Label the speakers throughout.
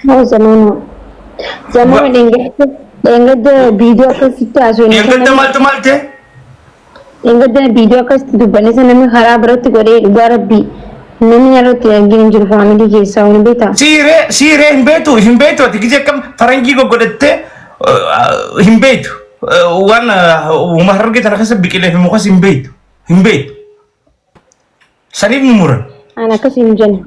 Speaker 1: هو زمان إنجد فيديو كاست أسوي
Speaker 2: Eeggadda maaltu maal ta'e?
Speaker 1: إنجد فيديو كاست دبنا سنة خراب رت قولي ربي نمني رت يجين جل فاميلي كيسا ونبيتا
Speaker 2: Siiree hin beektu ati gisee akkam faranjii goggodattee hin beektu. Waan uumaa harargee tana keessa biqilee fi mukas hin beektu. Saniif mumuran.
Speaker 1: أنا كسين جن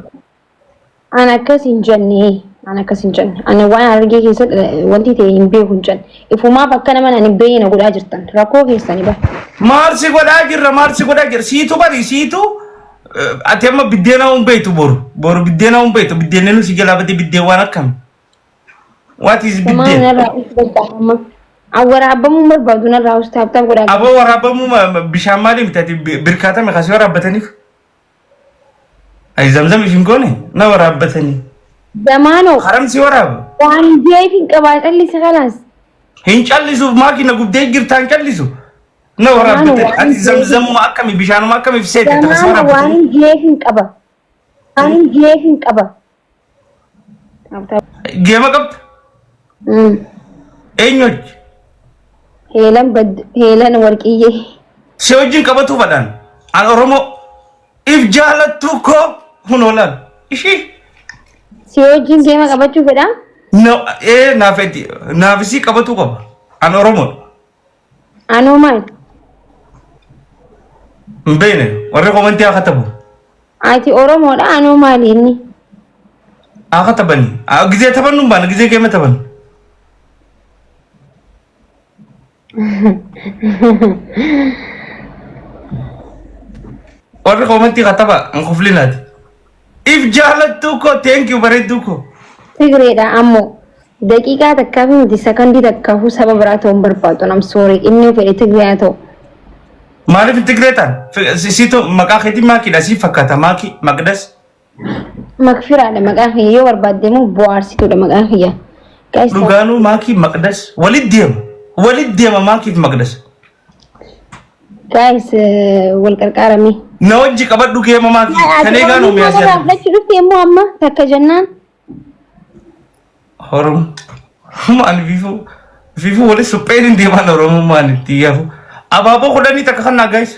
Speaker 1: أنا كسين جني أنا كسين جن أنا وانا أرجع كيسة ولدي تيجي بيه جن إفما بكنا من أنا بيه نقول أجرتن ركوه كيساني بقى
Speaker 2: Maarsi godhaa jirra siitu bari siitu ati amma biddeena hin beektu boru biddeena hin beektu biddeenni nu si jalaa badee biddeen waan akkami. What is
Speaker 1: زمان
Speaker 2: biddeen?
Speaker 1: أنا رأيت بس أول عبا مو مربع دون الراوس تابتا قول
Speaker 2: Aboo waraabamuu bishaan maali miti birkaata meeqasii waraabbataniif? Ay zamzam ishin goone na waraabbatanii.
Speaker 1: زمانه
Speaker 2: Haramsi waraaba.
Speaker 1: وان جاي في قبائل اللي خلاص
Speaker 2: Hin callisuuf maakina gubdee jirtaan callisu. Na waraabbatanii. Ati zamzamuma akkami bishaanuma akkami fi seete takas
Speaker 1: زمان
Speaker 2: waraabbatanii.
Speaker 1: وان جاي في قبا وان جاي في قبا
Speaker 2: Geema qabda. Eenyuuti?
Speaker 1: هيلان ورقية
Speaker 2: Si wajjin qabatu fadhaan. An Oromoo if jaalattu koo hun oolan. Ishii.
Speaker 1: سيوجين جاي ما قبا شوف ده
Speaker 2: Naafisii qabatu qaba. An Oromoo.
Speaker 1: أنا ما
Speaker 2: Hin beekne warri komantii haa katabu.
Speaker 1: أتي أورومو ده أنا ما ليني
Speaker 2: Haa katabanii. Gizee taphannu hin baane gizee geema taphannu. Warri komantii kataba an kuflinaati. If jaalattu koo thank you bareedduu koo.
Speaker 1: تجري ده أمو دقيقة تكافي مدي سكندي تكافو سبب راتهم برباطو نام سوري إني في تجري أتو
Speaker 2: Maaliif hin tigreetaan? Siitu maqaa keetii maakiidha sii fakkaata maakii maqdas.
Speaker 1: مغفرة ده مقاخي يو برباد مو بوارسي تو ده مقاخي guys
Speaker 2: Dhugaanuu maakii maqdas walit deema maakii fi maqdas.
Speaker 1: guys والقرقارمي
Speaker 2: Na wajji qabadhu geema maakii kan eegaanuu miyaasiyaa.
Speaker 1: لا شو في مو أما تك جنان
Speaker 2: Oromoo. Maal fiifuu wali supheen hin deeman Oromoo maalitti yaafu. Abaaboo kudhanii takka kan naa guys.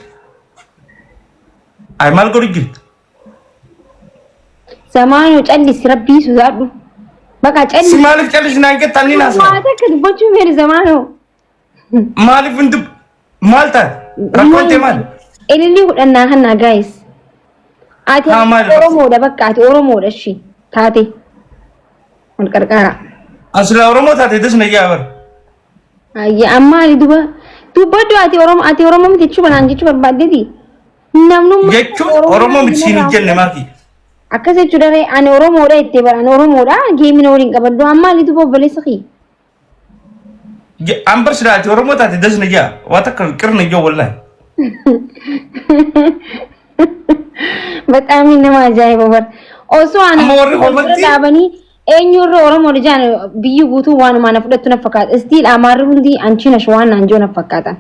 Speaker 2: Ay maal godhu jirtu?
Speaker 1: زمانو جلس ربي سوزادو بقى
Speaker 2: Si
Speaker 1: جلس
Speaker 2: maaliif callisnaan jettaan ni naasa?
Speaker 1: ما تكد بوجو مير زمانو
Speaker 2: Maaliif hin dub maal taate? Rakkoon ta'e maal?
Speaker 1: اللي هو أنا هنا guys أتي
Speaker 2: مال
Speaker 1: أورومو ده بقى أتي أورومو ده شيء تاتي والقرقارة
Speaker 2: Asirraa Oromoo taate dasna iyyaa
Speaker 1: يا أما دوبا دوبا دو أتي أورومو متى تشوف أنا عندي تشوف بعدين نمنو
Speaker 2: jechuun Oromoo miti siin hin jenne maakii.
Speaker 1: akkasii jechuudha ani oromoodha itti bara ani oromoodha geemina waliin qabaddu amma litu bobbaleessa ki
Speaker 2: An barsiisaati Oromoo taate dasna iyyaa waa takka qirna iyyoo wallaahi.
Speaker 1: በጣም nama ajaa'iba bar osoo ani
Speaker 2: Amma warri komantii-
Speaker 1: dhaabanii eenyurra oromoodha jaan biyyi guutuu waanuma ana fudhattu na fakkaata istiil amaarri hundi anchiina shawaan naan joo na fakkaata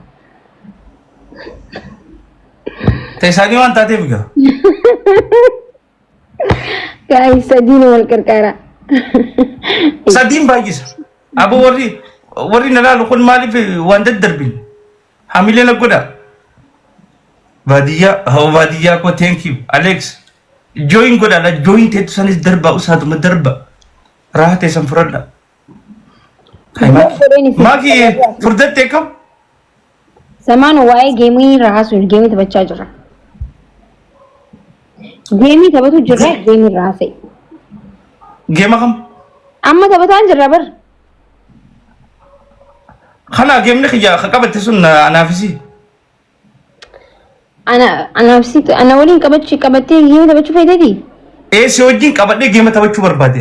Speaker 2: Teessaanii waan taateef gaa.
Speaker 1: gaa'ii sadiin wal qarqaara
Speaker 2: Sadiin baay'isa. Aboo warri na laalu kun maaliif waan daddarbin? Hamilee na godha. Baadiyyaa koo thank you Alex. Join godhaadha join teettu sanis darba usaatuma darba. Raha teessan fudhadha. Maakii furdattee kam?
Speaker 1: Samaan waa'ee geemii raasuun geemii taphachaa jirra. Geemii taphatu jirra geemii raasee.
Speaker 2: Geema kam?
Speaker 1: Amma taphataan jirra bar.
Speaker 2: Kana geemni kiyya akka qabatte sun anaafisi.
Speaker 1: Ana waliin qabattee geemii taphachuu fayyadati.
Speaker 2: Si wajjin qabadhee geema taphachuu barbaade.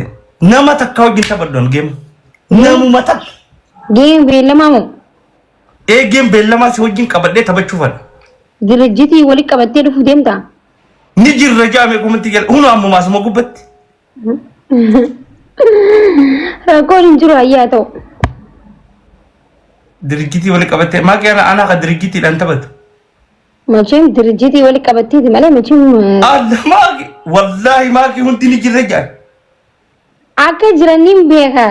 Speaker 2: Nama takka wajjin taphaddoon geema. Namuma takka.
Speaker 1: Geemii beellamaa moo?
Speaker 2: Geem beellamaa si wajjin qabadhee taphachuu fadha.
Speaker 1: Dirjitii walii qabattee dhufuu deemtaa?
Speaker 2: Ni jirra jaame kumatti jala hunu ammumaa suma gubbatti.
Speaker 1: Rakkoon hin jiru ayyaa ta'u.
Speaker 2: Dirjitii walii qabattee maa qeera anaa ka dirjitiidhaan taphatu.
Speaker 1: Macheen dirjitii walii qabatteeti malee macheen
Speaker 2: Maaki wallaahi maaki hundi ni jirra jaan.
Speaker 1: akka jiraniin beeka.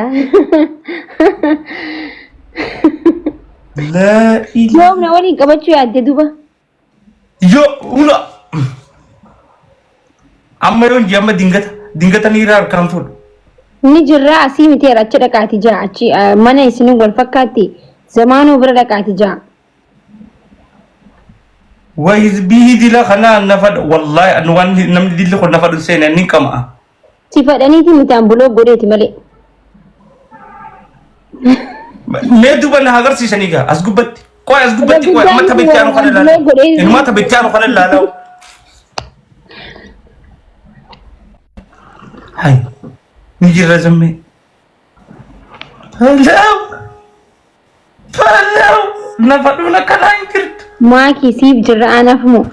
Speaker 2: La ilaha.
Speaker 1: Yoomna waliin qabachuu yaadde duba.
Speaker 2: Yo una. Amma yoon amma dingata ni rar kan fuudhu.
Speaker 1: Ni jirraa asii miti achi dhaqaati jira achi mana isin wal fakkaatti zamaanuu bira dhaqaati jira.
Speaker 2: Bihi dila kana nafad wallahi anwan namni dilli ko nafad seen ni kama.
Speaker 1: Si fadhaniiti miti an buloo godheeti malee.
Speaker 2: Me duba na agarsiisanii gaa as gubbatti. Qoy as gubbatti qoy amma tabichaanu kana laala. Ilma tabichaanu kana laala. Hai. Ni jirra zamme. Hello. Nafaduna kana inkirt.
Speaker 1: Maakii siif jirra anaaf moo.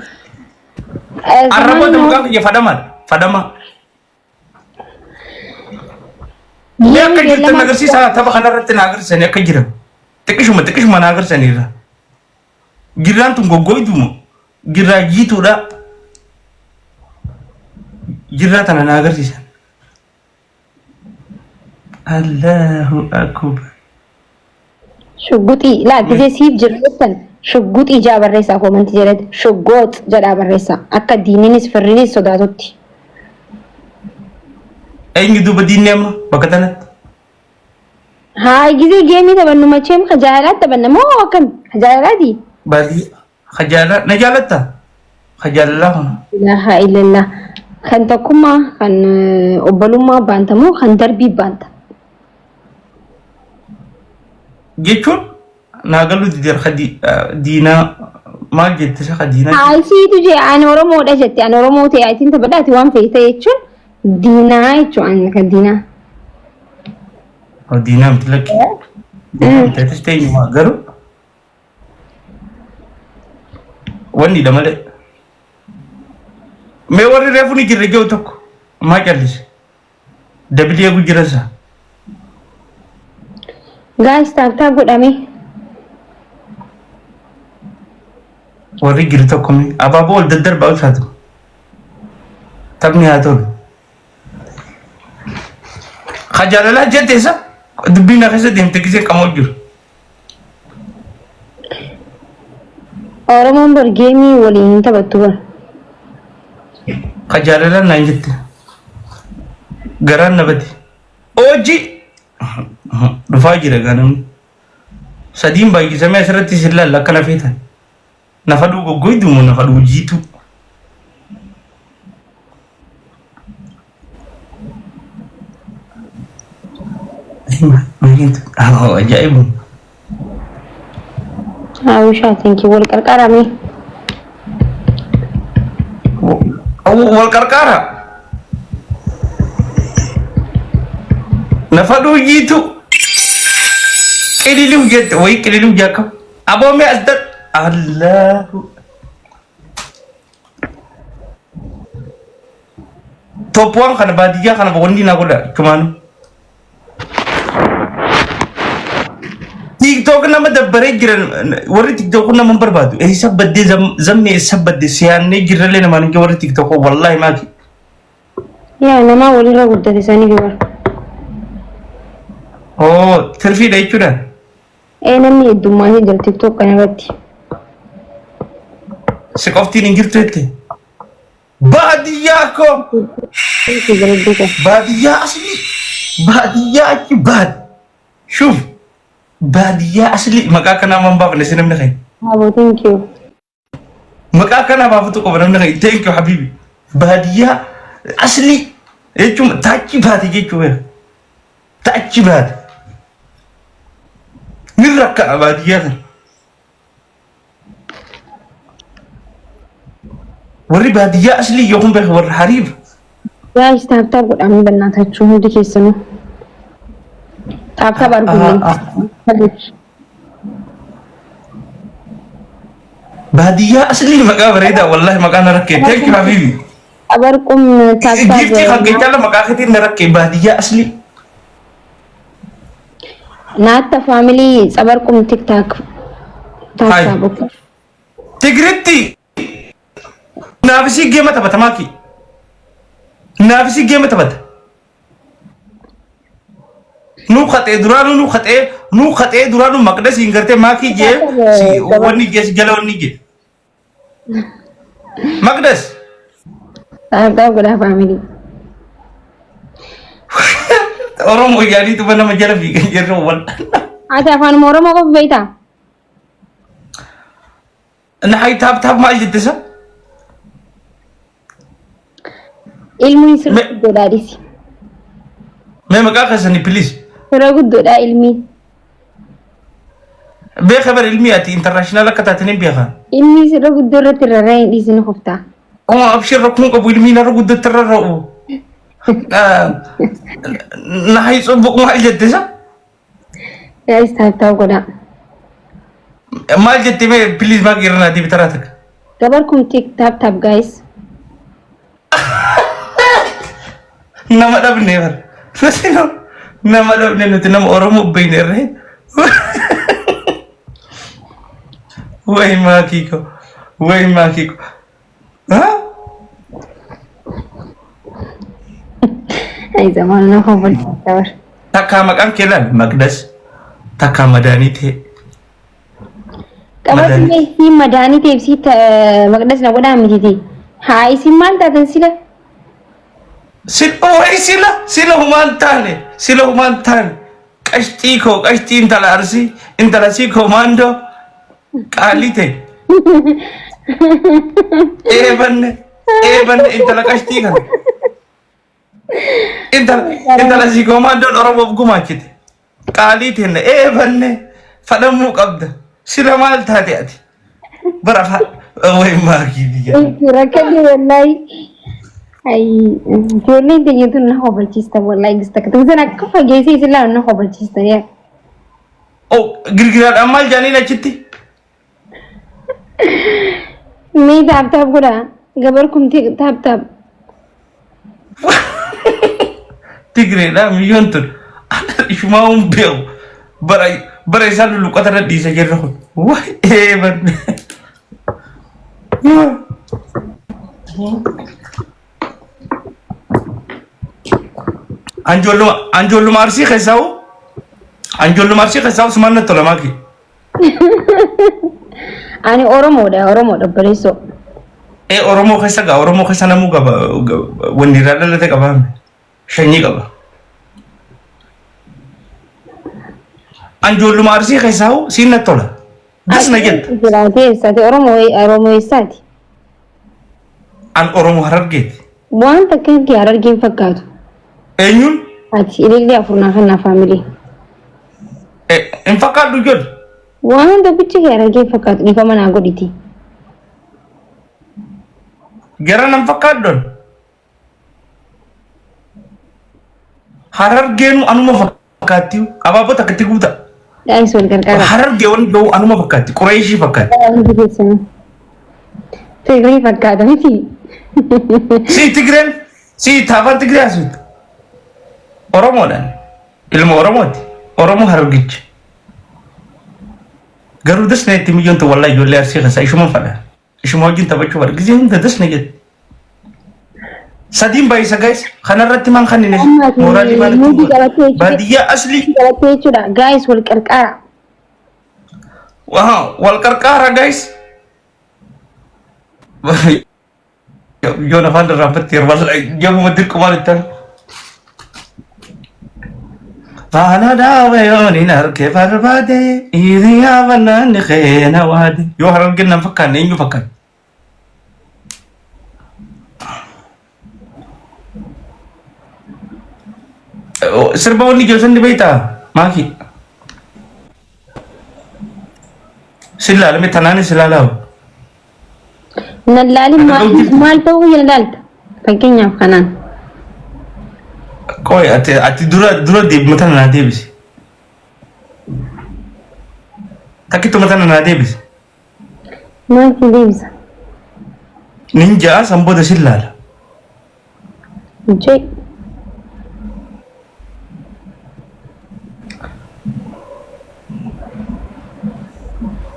Speaker 2: Arraba duugaa ya fadama. Ni akka jirtan agarsiisa tapha kanarratti na agarsiisanii akka jiran. Xiqqishuma na agarsiisaniirra. Girraan tun goggoyduma. Girraa jiituudha. Girraa tana na agarsiisan. Allahu akbar.
Speaker 1: Shugguxii laa gisee siif jirra jettan shugguxii jaa barreessaa koomantii jedhate shuggoot jedhaa barreessaa akka diininis firrinis sodaatutti.
Speaker 2: Eenyu duuba diinni amma bakka tanatti?
Speaker 1: Haa gisee geemii taphannu macheem kajaalaat taphanna moo akkam kajaalaati?
Speaker 2: Baadiyyaa kajaala na jaalatta? Kajaalalaa kana.
Speaker 1: Ilaaha illallah kan tokkummaa kan obbolummaa baanta moo kan darbii baanta?
Speaker 2: Jechuun naagalu diinaa maal jette isa diinaa?
Speaker 1: Asiitu jee ani Oromoodha jette ani Oromoo ta'e ayitiin taphadhaati waan feete jechuun diinaa jechuun kan diinaa.
Speaker 2: Diinaa miti lakki. Teetis teenyumaa garuu wanni dha malee. Mee warri reefu ni jirre jiru tokko maa callise dabilii eegu jirasa.
Speaker 1: Guys taaptaa godhame.
Speaker 2: Warri jiru tokko mee abaaboo ol daddarbaa ulfaatu. Taphni haa ta'u. Kajaalalaa jetteessa dubbiin na keessa deemte gisee qamoo jiru.
Speaker 1: Oromoon bar geemii waliin taphattu bar.
Speaker 2: Kajaalalaa naan jette. Garaan na bade. Hojii. Dhufaa jira ganamni. Sadiin baay'isamee asirratti si ilaalla akkana feetan. Nafaduu goggoyduu moo nafaduu jiitu? Ajaa'ibu.
Speaker 1: Hawwishaa thank you wal qarqarame.
Speaker 2: Wal qarqara. Nafaduu jiitu. Qililiu jette wayi qililiu jaakam. Aboome asdat. Allahu. Toppuwaan kana baadiyyaa kana boqonnii naa godha cumaanu. TikTok nama dabbaree jiran warri TikTok nama barbaadu. Isa baddee zamne isa baddee siyaannee jirrallee namaan hin warri TikTok wallahi maaki.
Speaker 1: Yaa nama walirra guddate isaanii gabar.
Speaker 2: Oh, tirfiidha jechuudha.
Speaker 1: Namni heddummaatee jira TikTok kana irratti.
Speaker 2: Si qoftiin hin jirtu jette. Baadiyyaa koo. Baadiyyaa asli. Baadiyyaa achi baad. Shuf. Baadiyyaa asli maqaa kanaa man baafne si namni kee.
Speaker 1: Abo thank you.
Speaker 2: Maqaa kanaa baafatu qofa namni kee. Thank you habibi. Baadiyyaa asli jechuun taachi baate jechuudha. Taachi baate. Ni rakka baadiyyaa kana. warri baadiyyaa asli yoo kun beeku warri hariif.
Speaker 1: Guys taaptaa godhamee bannaatachuu hundi keessanuu. Taaptaa barbaadne.
Speaker 2: Baadiyyaa asli maqaa bareedaa wallahi maqaa na rakkee. Thank you habibi.
Speaker 1: Abarqum taaptaa.
Speaker 2: Gifti kan keechala maqaa keetiin na rakkee baadiyyaa asli.
Speaker 1: Naatta faamilii sabarqum tiktaak. Taaptaa bokka.
Speaker 2: Tigritti. Naafisi geema taphata maaki. Naafisi geema taphata. nu khate duranu maqdas ingarte maki je wani je jala wani je maqdas
Speaker 1: tahu gula family
Speaker 2: Oromo yani tu mana majala fi kan wal
Speaker 1: ada afan Oromo ko beita
Speaker 2: na hay tab ma jidisa
Speaker 1: ilmu isir dadisi
Speaker 2: me maka khasani please
Speaker 1: sira guddo da ilmi
Speaker 2: be khabar ilmiyati international katatini be kha
Speaker 1: ilmi sira guddo ratirare disini khufta
Speaker 2: oh abshir rakun ko ilmina rugud tarra na hay subuk ma jidisa
Speaker 1: ya tahu gula
Speaker 2: ma jidti me please ma girna di bitaratak
Speaker 1: kabarkum tik tap guys
Speaker 2: nama dah bener nama dah bener nanti nama orang mau bener wah makiko ha
Speaker 1: ay zaman na khobal tawar
Speaker 2: takama kan kelan magdas takama dani te
Speaker 1: kabarkum si madani te si magdas na goda miti ha isi mal ta sila
Speaker 2: sila humantan kashti intala arsi intala si komando kalite eban intala kashti kan intala si komando oromo gumachite kalite ne eban fadamu qabda sila mal tati ati barafa way maki diya
Speaker 1: rakadi wallahi ay jolin de yedun na khobal chista wallahi gistak tuzana kafa gesi sila na khobal chista ya
Speaker 2: oh girgiran amal jani na chitti
Speaker 1: me tap gura gabarkum tap
Speaker 2: tigre na miyontur ishma bel baray salu lu qatara di sa jerro wah eban anjolu marsi khasau semanna tolamaki
Speaker 1: ani oromo da bariso
Speaker 2: oromo khasa namu gaba wandira dalate gaba shanyi gaba anjolu marsi khasau sinna tola das na get
Speaker 1: sati oromo isati
Speaker 2: an oromo hararget
Speaker 1: wanta kan ki harargen fakkaatu
Speaker 2: enyun
Speaker 1: ati ililli afurna kana family
Speaker 2: en fakkaatu jod
Speaker 1: wanta bichi ki harargen fakkaatu ni kama na goditi
Speaker 2: geranam fakkaat don harargen anuma fakkaati ababa takati guta
Speaker 1: guys welcome kara
Speaker 2: hararge won do anuma fakkaati quraishi fakkaati
Speaker 1: tigri fakkaatu miti
Speaker 2: si tigren si tafar tigre asut oromo dan ilmu oromo harugich garu das ne timi jonto wallahi jolle arsi khasa ishuma fada ishuma jin tabachu war gizin da das ne get sadim bai sa guys khana ratti man khanine morali man badiya asli
Speaker 1: guys wal qarqara
Speaker 2: wow wal qarqara guys yo na fanda rampatir wallahi yo mudir kumaritan fana dawe yoni narke farbade idiya wanan khena wadi yo haran ginna fakkan ne yu fakkan serba woni josan di baita maki silla lami tanani silla
Speaker 1: nalali mal to yalalt pakinya kanan
Speaker 2: koy ati dura di matan na debis takito matan na debis
Speaker 1: ma ki debis
Speaker 2: ninja sambo da sillal
Speaker 1: je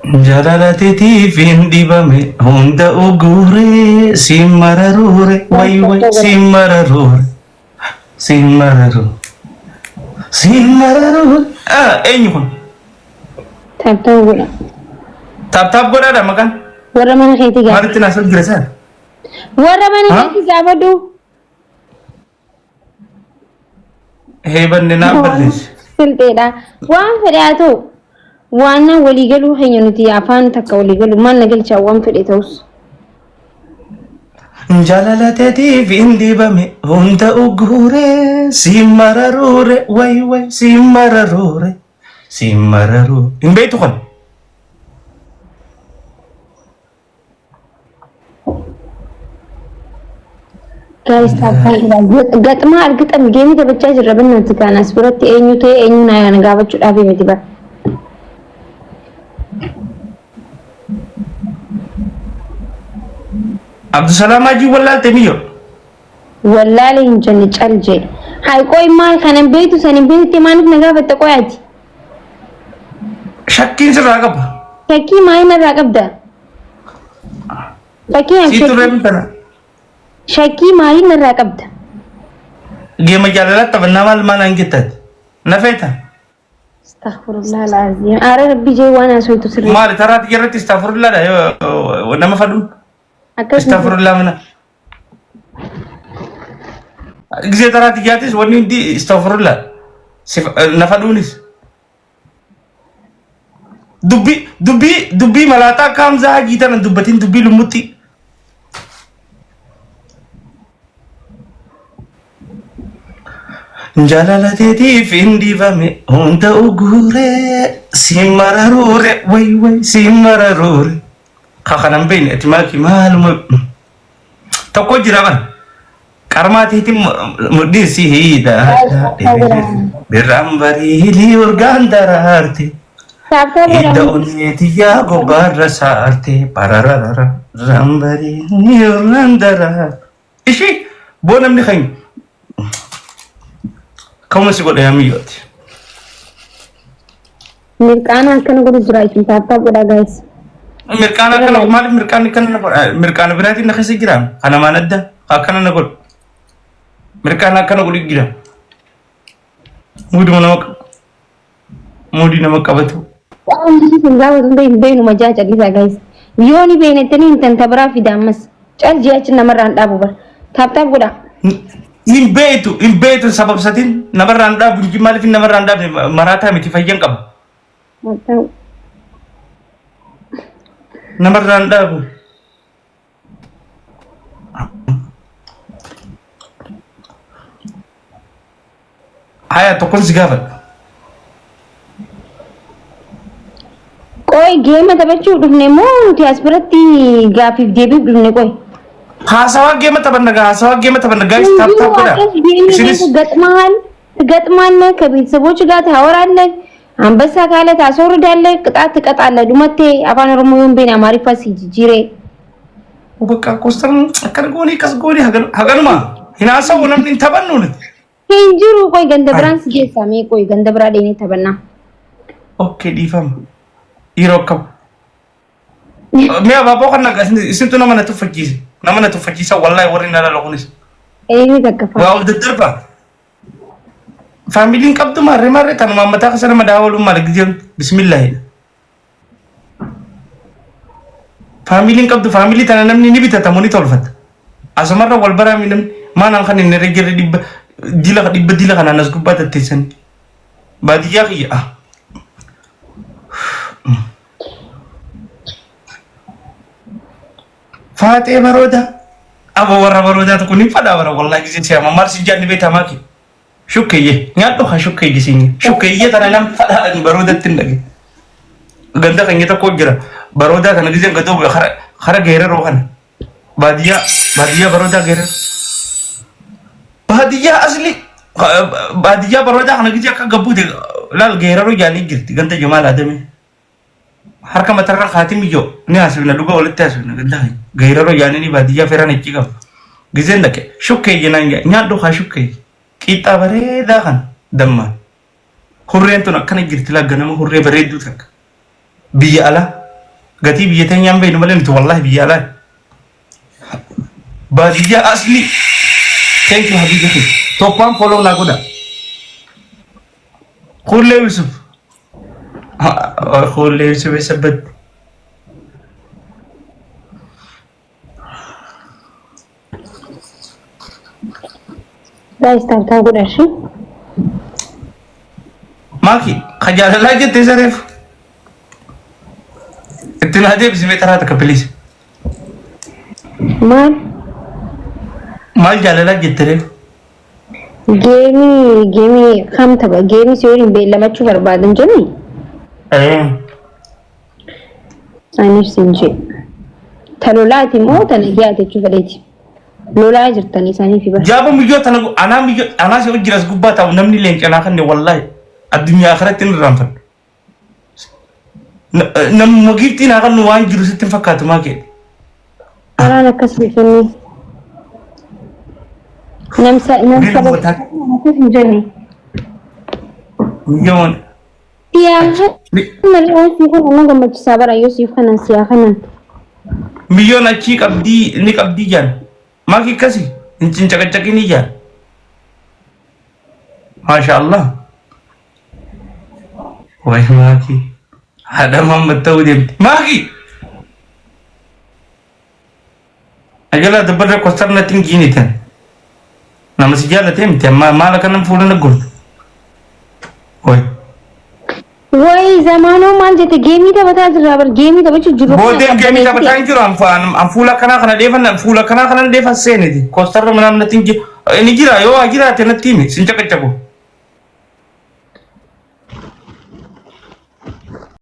Speaker 2: Jalalati findi bame honda ugure simmararure wai simmararure Simararu. Eenyu
Speaker 1: Taaptaan godha.
Speaker 2: taap godhaadha maqaan.
Speaker 1: Warra mana keetii gaafa.
Speaker 2: Maalitti naasoo jira isaan?
Speaker 1: Warra mana keetii gaafadhu.
Speaker 2: Heebanne naaf balleessi.
Speaker 1: Silteedha. Waan fedhe haa ta'u. Waan waliigaluu keenya nuti afaan takka waliigalu maal na galchaa waan fedhe ta'us.
Speaker 2: Jaalalateetiif hin dibame hunda uguure simararuure way simararuure simararuure. Hin beektu kan?
Speaker 1: Guys, taaphaan gaxmaa argitan geemii taphachaa jirra bineensi kaanas biratti eenyu ta'e eenyu na gaafachuudhaaf miti bara.
Speaker 2: Abdusalaam Hajii wallaalte miyyo.
Speaker 1: Wallaalee hin jenne cal jee. Haa qoy maal kana beektu san beekte maaliif na gaafatte qoyaati?
Speaker 2: Shakkiin sirraa qaba.
Speaker 1: Shakkii maaliin irraa qabda?
Speaker 2: Siitu reefu tana.
Speaker 1: Shakkii maaliin irraa qabda?
Speaker 2: Geema jaalalaatti taphannaa maal maal hanqettati? Na feeta?
Speaker 1: Astaghfirullah alazim. Aare rabbi jee waan asootu sirrii.
Speaker 2: Maali taraati irratti astaghfirullah dha nama fadhuun. Astaghfirullah mana. Gisee taraati jaatis wanni hundi astaghfirullah. Na fadhuunis. Dubbii malaataa akka Hamzaa Hajii tana dubbatiin dubbii lummutti. Jaalalateetiif hin dibame hunda uguure simararuure way simararuure. Kakanan beekne ati maaki maaluma tokko jira ban qarmaatiitiin mudhiin si hiida birraan bariilii urgaan daraarte hidda onneetiyyaa gobbaarra saarte parararara birraan bariilii urgaan daraarte ishii boo namni kan ka'uma si godha yaamiyyooti.
Speaker 1: Mirqaana akkana godhu jira isin taattaa godha gaayis.
Speaker 2: Mirqaana kana maaliif mirqaanni kana mirqaana biraatiin na keessa jira kana maan adda akkana na godhu mirqaana akkana godhu jira muudii nama qabatu.
Speaker 1: Waan bisi sun gaafa sun ta'e beenu majaa callisaa gaayis. Yooni beenettanii hin tanta biraa fida ammas cal ji'achi namarraan dhaabu bara taaptaap godha.
Speaker 2: Hin beetu sababsatiin namarraan dhaabu maaliif namarraan dhaabne maraataa miti fayyan qaba. Namarraan dhaabu. Haya tokkon si gaafadha.
Speaker 1: Qoy geema taphachuu dhufne moo nuti as biratti gaafiif deebiif dhufne qoy.
Speaker 2: Haasawaa geema taphanna gaayis taap godha. Isinis
Speaker 1: ገጥማለ ከቤተሰቦች ጋር ታወራለህ። አንበሳ ካለ ታስወርዳለህ። ቅጣት ትቀጣለህ። ዱመቴ አፋን ኦሮሞ ቤን አማሪፋ ሲጂሬ
Speaker 2: በቃ ኮስተር አከርጎኒ ከስጎኒ ሀገንማ ሂናሰው ነምን ተበኑት
Speaker 1: ሂንጅሩ ቆይ ገንደ ብራንስ ጌሳሜ ቆይ ገንደ ብራ ዴኔ ተበና
Speaker 2: ኦኬ ዲፈም ይሮከም ሚያ ባቦ ከና ጋስ ስንቱ ነው ማነቱ ፈጂስ ወላሂ ወሪና ለለኹንስ
Speaker 1: ኤኒ ተከፋ
Speaker 2: ዋው ደደርባ ፋሚሊን ቀብዱ ማሬ ተነማመታ ከሰነ መዳወሉ ማለት ጊዜ ቢስሚላህ ፋሚሊን ቀብዱ ፋሚሊ ተነነምኒ ንቢተ ተሙኒ ተልፈት አሰመረ ወልበራ ሚንም ማናን ከነ ነረጀረ ዲላ ከና ነስኩባት ተተሰን ባዲያ ያ ፋጤ በሮዳ አቦ ወራ በሮዳ ተኩኒ ፈዳ ወራ ወላሂ ጊዜ ሲያማ ማርስ ጃን ቤት አማኪ ሹከየ ኛዶ ሹከየ ሲኝ ሹከየ ተናለም ፈዳ በሮዳት እንደገ ገንዳ ከኛ ተቆጅራ በሮዳ ከነ ጊዜ ገዶ خረ ገይረሮ ከነ ባዲያ በሮዳ ገይረ ባዲያ አስሊ ባዲያ በሮዳ ከነ ጊዜ ከገቡት ላል ገይረሮ ያኒ ግርት ገንተ ጀማል አደም harka matarra khatim yo ni asuna luga walatta asuna ganda gairaro yani ni badiya feran echiga gizen dake shukke yenanga nyado kha shukke qita bareda kan damma hurrentu nakana girtila ganama hurre baredu tak biya ala gati biya tanyam be no malen to wallahi biya ala badiya asli thank you habibi topam follow na goda كل يوسف كل يوسف يثبت
Speaker 1: لا يستمتع كل شيء
Speaker 2: ماكي خجالة لا جت تزرف التنادي بسميت راتك بليز مال جالة لا جت تريف
Speaker 1: جيمي خام تبع جيمي سيورين بي لما تشوف بعدين جميل أنا سنجي تلولاتي مو تنجياتي تشوف ليتي لولا جرتني ساني في بس
Speaker 2: جابوا ميجو أنا سوي جرس قبّات أو نمني لينك أنا خني والله الدنيا آخرت الرامفن نم مجيبتي ناقل نوان جرس تنفكات ما كده
Speaker 1: أنا كسبي فيني نمسا كيف جاني
Speaker 2: مليون
Speaker 1: يا أنا الآن في أنا قمت صابر يوسف خنن سياخنن
Speaker 2: مليون أشيك أبدي نيك أبدي جان ما كي كسي إنتين جاكني جان ما شاء الله وای ماکی هذا محمد تودي ماکی أجلا دبر كوستر نتين جيني تن نام سجالة تيم تيم ما لك أنا فولا نقول
Speaker 1: وای زمانو مان جته گیمی ته بتا درابر گیمی ته بچو جرو
Speaker 2: بودن گیمی ته بتا انجرو ام فولا كنا ديفن فولا كنا ديفن سيني دي كوستر منام نتين جي نجيرا يو أجلا تنتيمي سنجك تجو